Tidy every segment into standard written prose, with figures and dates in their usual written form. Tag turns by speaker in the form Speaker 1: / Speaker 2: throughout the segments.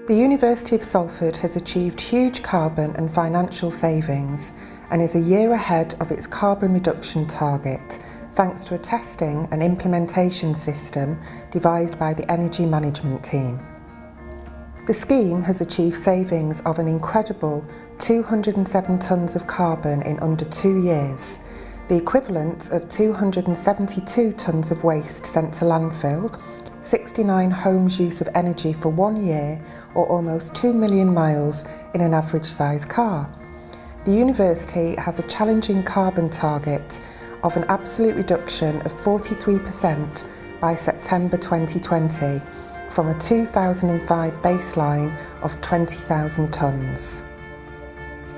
Speaker 1: The University of Salford has achieved huge carbon and financial savings and is a year ahead of its carbon reduction target thanks to a testing and implementation system devised by the energy management team. The scheme has achieved savings of an incredible 207 tonnes of carbon in under 2 years, the equivalent of 272 tonnes of waste sent to landfill, 69 homes' use of energy for 1 year, or almost 2 million miles in an average size car. The university has a challenging carbon target of an absolute reduction of 43% by September 2020 from a 2005 baseline of 20,000 tonnes.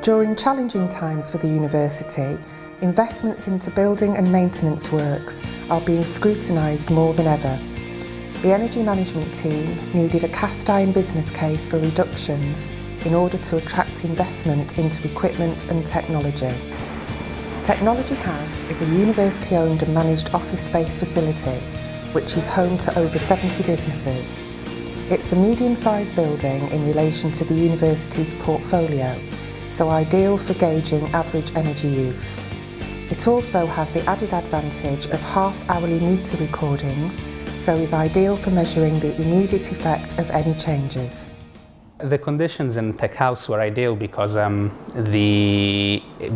Speaker 1: During challenging times for the university, investments into building and maintenance works are being scrutinised more than ever. The energy management team needed a cast-iron business case for reductions in order to attract investment into equipment and technology. Technology House is a university-owned and managed office space facility which is home to over 70 businesses. It's a medium-sized building in relation to the university's portfolio, so ideal for gauging average energy use. It also has the added advantage of half-hourly meter recordings, so is ideal for measuring the immediate effect of any changes.
Speaker 2: The conditions in Tech House were ideal because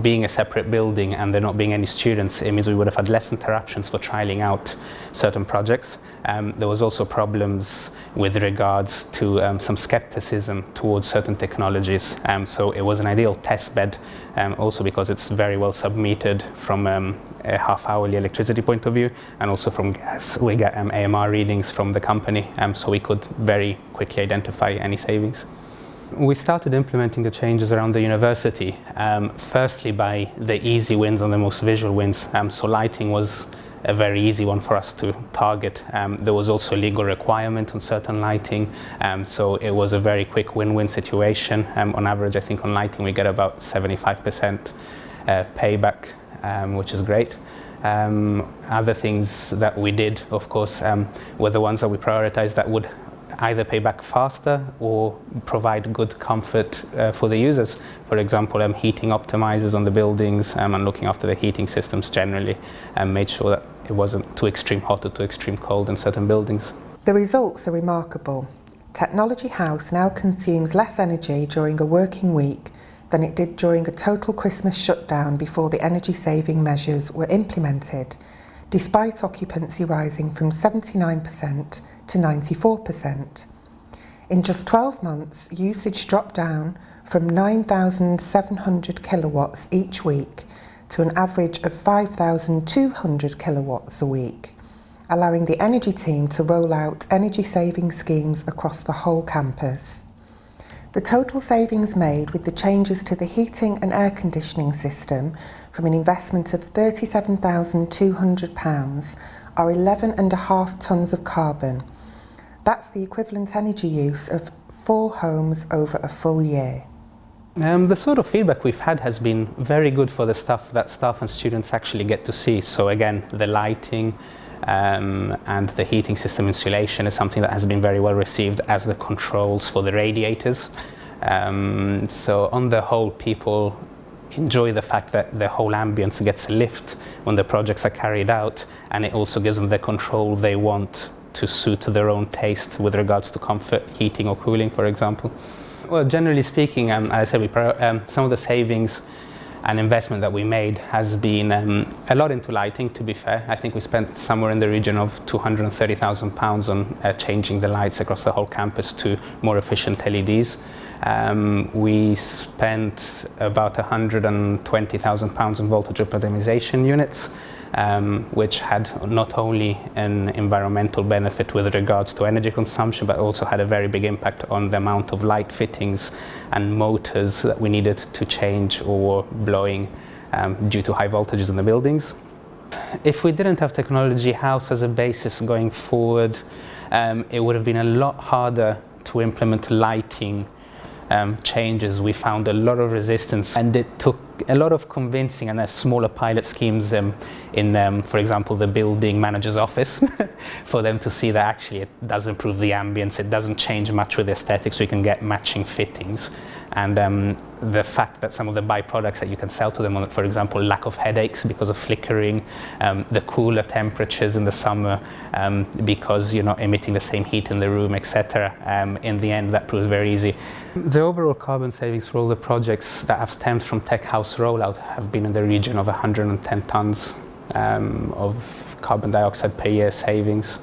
Speaker 2: being a separate building and there not being any students, it means we would have had less interruptions for trialling out certain projects. There was also problems with regards to some skepticism towards certain technologies, so it was an ideal test bed, also because it's very well submetered from a half-hourly electricity point of view, and also from gas. We get AMR readings from the company, so we could very quickly identify any savings. We started implementing the changes around the university, firstly by the easy wins and the most visual wins. So lighting was a very easy one for us to target. There was also a legal requirement on certain lighting, so it was a very quick win-win situation. On average, I think on lighting we get about 75% payback, which is great. Other things that we did, of course, were the ones that we prioritized that would either pay back faster or provide good comfort for the users. For example, heating optimizers on the buildings and looking after the heating systems generally, and made sure that it wasn't too extreme hot or too extreme cold in certain buildings.
Speaker 1: The results are remarkable. Technology House now consumes less energy during a working week than it did during a total Christmas shutdown before the energy-saving measures were implemented, despite occupancy rising from 79% to 94%. In just 12 months, usage dropped down from 9,700 kilowatts each week to an average of 5,200 kilowatts a week, allowing the energy team to roll out energy-saving schemes across the whole campus. The total savings made with the changes to the heating and air conditioning system from an investment of £37,200 are 11.5 tonnes of carbon. That's the equivalent energy use of 4 homes over a full year.
Speaker 2: The sort of feedback we've had has been very good for the stuff that staff and students actually get to see. So again, the lighting and the heating system insulation is something that has been very well received, as the controls for the radiators. So on the whole, people enjoy the fact that the whole ambience gets a lift when the projects are carried out, and it also gives them the control they want to suit their own taste with regards to comfort, heating or cooling, for example. Well, generally speaking, as I said, some of the savings and investment that we made has been a lot into lighting, to be fair. I think we spent somewhere in the region of £230,000 on changing the lights across the whole campus to more efficient LEDs. We spent about £120,000 on voltage optimization units, which had not only an environmental benefit with regards to energy consumption, but also had a very big impact on the amount of light fittings and motors that we needed to change or were blowing due to high voltages in the buildings. If we didn't have Technology House as a basis going forward, it would have been a lot harder to implement lighting changes. We found a lot of resistance, and it took a lot of convincing and smaller pilot schemes in, for example, the building manager's office for them to see that actually it does improve the ambience, it doesn't change much with the aesthetics, we can get matching fittings. And the fact that some of the byproducts that you can sell to them, for example, lack of headaches because of flickering, the cooler temperatures in the summer because you're not emitting the same heat in the room, etc. In the end, that proves very easy. The overall carbon savings for all the projects that have stemmed from Tech House rollout have been in the region of 110 tons of carbon dioxide per year savings.